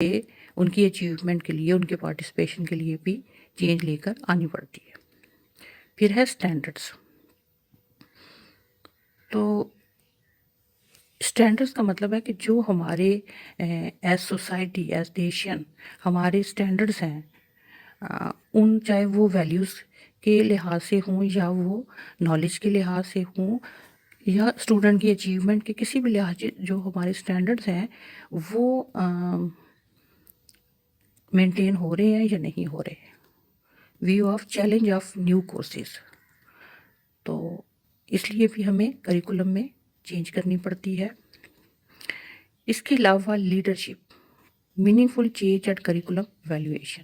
ان کی اچیومنٹ کے لیے، ان کے پارٹیسپیشن کے لیے بھی چینج لے کر آنی پڑتی ہے۔ پھر ہے اسٹینڈرڈس۔ تو اسٹینڈرڈس کا مطلب ہے کہ جو ہمارے ایز سوسائٹی، ایز نیشن ہمارے اسٹینڈرڈس ہیں، ان چاہے وہ ویلیوز کے لحاظ سے ہوں یا وہ نالج کے لحاظ سے ہوں یا اسٹوڈنٹ کی اچیومنٹ کے کسی بھی لحاظ سے، جو ہمارے اسٹینڈرڈس ہیں وہ مینٹین ہو رہے ہیں یا نہیں ہو رہے۔ View of challenge of new courses, تو اس لیے بھی ہمیں کریکولم میں چینج کرنی پڑتی ہے۔ اس کے علاوہ leadership, meaningful change at curriculum evaluation,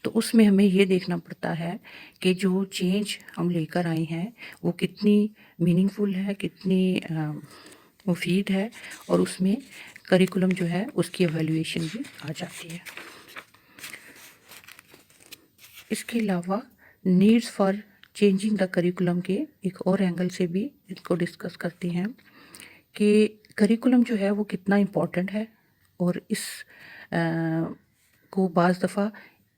تو اس میں ہمیں یہ دیکھنا پڑتا ہے کہ جو چینج ہم لے کر آئے ہیں وہ کتنی میننگ فل ہے، کتنی مفید ہے، اور اس میں کریکولم جو ہے اس کی ایویلویشن بھی آ جاتی ہے۔ اس کے علاوہ needs for changing the curriculum کے ایک اور اینگل سے بھی اس کو ڈسکس کرتے ہیں کہ کریکولم جو ہے وہ کتنا امپورٹنٹ ہے، اور اس کو بعض دفعہ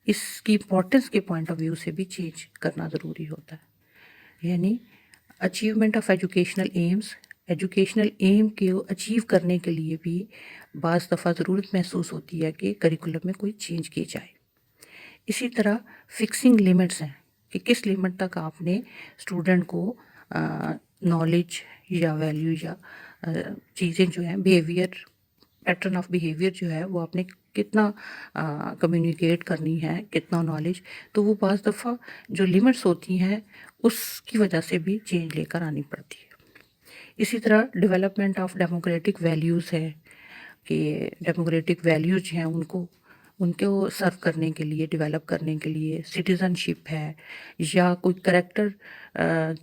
اس کی امپورٹنس کے پوائنٹ آف ویو سے بھی چینج کرنا ضروری ہوتا ہے۔ یعنی achievement of educational aims, educational aim کے اچیو کرنے کے لیے بھی بعض دفعہ ضرورت محسوس ہوتی ہے کہ کریکولم میں کوئی چینج کی جائے۔ اسی طرح فکسنگ لیمٹس ہیں کہ کس لیمٹ تک آپ نے اسٹوڈنٹ کو نالج یا ویلیو یا چیزیں جو ہیں، بیہیویئر، پیٹرن آف بیہیویئر جو ہے وہ آپ نے کتنا کمیونیکیٹ کرنی ہے، کتنا نالج، تو وہ بعض دفعہ جو لیمٹس ہوتی ہیں اس کی وجہ سے بھی چینج لے کر آنی پڑتی ہے۔ اسی طرح ڈیولپمنٹ آف ڈیموکریٹک ویلیوز ہے کہ ڈیموکریٹک ویلیوز جو ہیں ان کو سرو کرنے کے لیے، ڈیولپ کرنے کے لیے سٹیزن شپ ہے، یا کوئی کریکٹر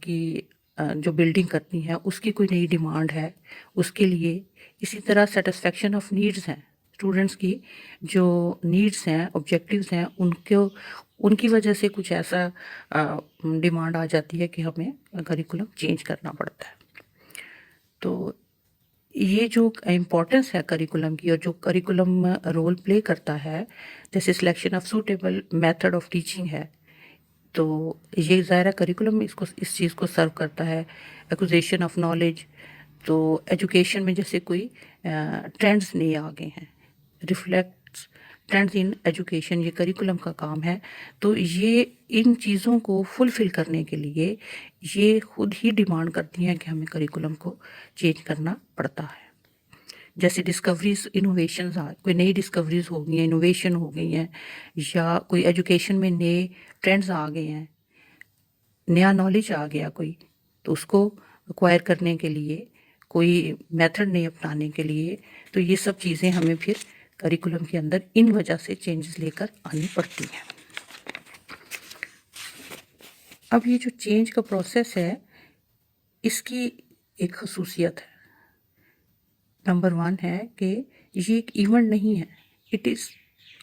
کی جو بلڈنگ کرنی ہے اس کی کوئی نئی ڈیمانڈ ہے اس کے لیے۔ اسی طرح سیٹسفیکشن آف نیڈز ہیں، اسٹوڈنٹس کی جو نیڈز ہیں، آبجیکٹیوز ہیں، ان کی وجہ سے کچھ ایسا ڈیمانڈ آ جاتی ہے کہ ہمیں کریکولم چینج کرنا پڑتا ہے۔ تو یہ جو امپورٹنس ہے کریکولم کی، اور جو کریکولم رول پلے کرتا ہے، جیسے selection of suitable method of teaching ہے، تو یہ ظاہرہ کریکولم اس چیز کو سرو کرتا ہے۔ ایکوزیشن آف نالج، تو ایجوکیشن میں جیسے کوئی ٹرینڈز نئے آ گئے ہیں، ریفلیکٹس ٹرینڈز ان ایجوکیشن، یہ کریکولم کا کام ہے۔ تو یہ ان چیزوں کو فلفل کرنے کے لیے یہ خود ہی ڈیمانڈ کرتی ہیں کہ ہمیں کریکولم کو چینج کرنا پڑتا ہے۔ جیسے ڈسکوریز، انوویشنز، کوئی نئی ڈسکوریز ہو گئی ہیں، انوویشن ہو گئی ہیں، یا کوئی ایجوکیشن میں نئے ٹرینڈز آ گئے ہیں، نیا نالج آ گیا کوئی، تو اس کو ایکوائر کرنے کے لیے، کوئی میتھڈ نہیں اپنانے کے لیے، تو یہ سب چیزیں ہمیں پھر کریکولم کے اندر ان وجہ سے چینجز لے کر آنی پڑتی ہیں۔ اب یہ جو چینج کا پروسیس ہے، اس کی ایک خصوصیت ہے، نمبر 1 ہے کہ یہ ایک ایونٹ نہیں ہے، اٹ از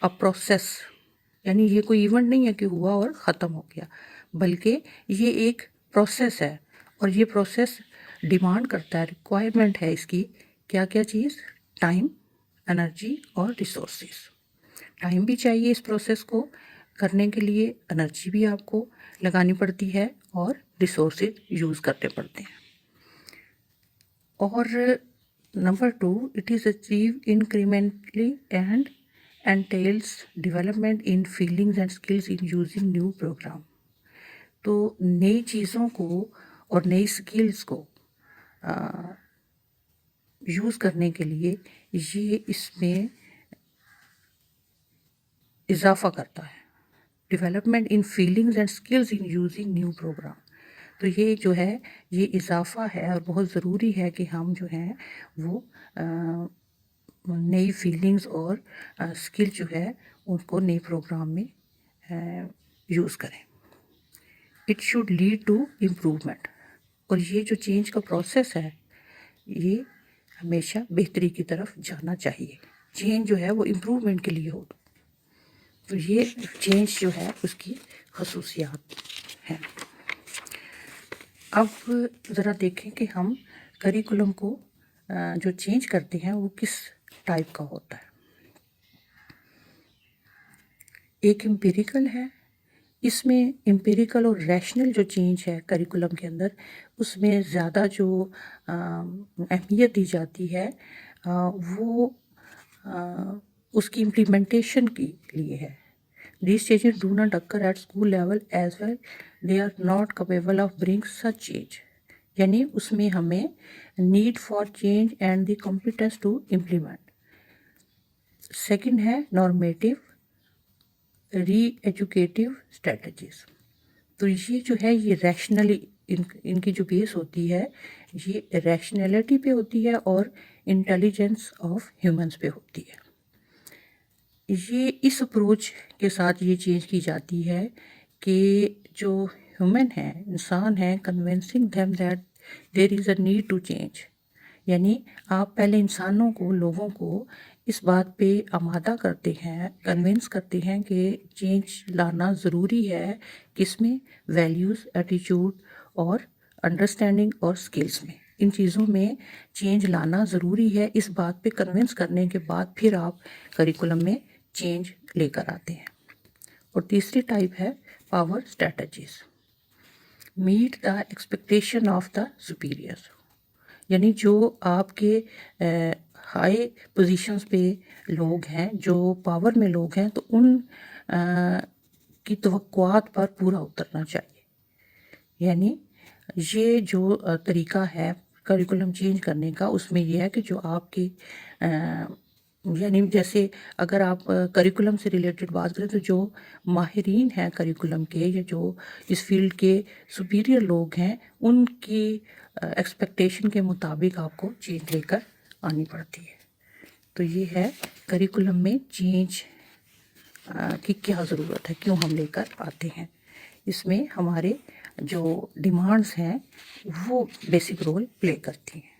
اے پروسیس۔ یعنی یہ کوئی ایونٹ نہیں ہے کہ ہوا اور ختم ہو گیا، بلکہ یہ ایک پروسیس ہے، اور یہ پروسیس ڈیمانڈ کرتا ہے، ریکوائرمنٹ ہے اس کی کیا کیا چیز؟ ٹائم، انرجی اور ریسورسز۔ ٹائم بھی چاہیے اس پروسیس کو کرنے کے لیے، انرجی بھی آپ کو لگانی پڑتی ہے، اور ریسورسز یوز کرنے پڑتے ہیں۔ اور number 2، it is achieve incrementally and entails development in feelings and skills in using new program۔ تو نئی چیزوں کو اور نئی سکلز کو یوز کرنے کے لیے یہ اس میں اضافہ کرتا ہے، development in feelings and skills in using new program. تو یہ جو ہے یہ اضافہ ہے، اور بہت ضروری ہے کہ ہم جو ہیں وہ نئی فیلنگز اور اسکل جو ہے ان کو نئے پروگرام میں یوز کریں۔ It should lead to improvement, اور یہ جو چینج کا پروسیس ہے یہ ہمیشہ بہتری کی طرف جانا چاہیے۔ چینج جو ہے وہ امپروومنٹ کے لیے ہو، تو یہ چینج جو ہے اس کی خصوصیات ہیں۔ اب ذرا دیکھیں کہ ہم کریکولم کو جو چینج کرتے ہیں وہ کس ٹائپ کا ہوتا ہے۔ ایک امپیریکل ہے، اس میں امپیریکل اور ریشنل جو چینج ہے کریکولم کے اندر، اس میں زیادہ جو اہمیت دی جاتی ہے وہ اس کی امپلیمنٹیشن کے لیے ہے. These changes do not occur at school level as well. They are not capable of bring such change. یعنی اس میں ہمیں need for change and the competence to implement. Second ہے normative re-educative strategies. تو یہ جو ہے یہ ریشنلی ان کی جو بیس ہوتی ہے یہ ریشنلٹی پہ ہوتی ہے اور انٹیلیجنس آف ہیومنس پہ ہوتی ہے. یہ اس اپروچ کے ساتھ یہ چینج کی جاتی ہے کہ جو ہیومن ہیں، انسان ہیں، convincing them that there is a need to change. یعنی آپ پہلے انسانوں کو، لوگوں کو اس بات پہ آمادہ کرتے ہیں، کنونس کرتے ہیں کہ چینج لانا ضروری ہے. کس میں؟ ویلیوز، ایٹیچیوڈ اور انڈرسٹینڈنگ اور اسکلس میں. ان چیزوں میں چینج لانا ضروری ہے. اس بات پہ کنونس کرنے کے بعد پھر آپ کریکولم میں چینج لے کر آتے ہیں. اور تیسری ٹائپ ہے power strategies. Meet the expectation of the superior. یعنی جو آپ کے ہائی پوزیشنز پہ لوگ ہیں، جو پاور میں لوگ ہیں، تو ان کی توقعات پر پورا اترنا چاہیے. یعنی یہ جو طریقہ ہے کریکولم چینج کرنے کا، اس میں یہ ہے کہ جو آپ کے یعنی جیسے اگر آپ کریکولم سے ریلیٹڈ بات کریں تو جو ماہرین ہیں کریکولم کے یا جو اس فیلڈ کے سپیریئر لوگ ہیں، ان کی ایکسپیکٹیشن کے مطابق آپ کو چینج لے کر آنی پڑتی ہے. تو یہ ہے کریکولم میں چینج کی کیا ضرورت ہے، کیوں ہم لے کر آتے ہیں. اس میں ہمارے جو ڈیمانڈز ہیں وہ بیسک رول پلے کرتی ہیں.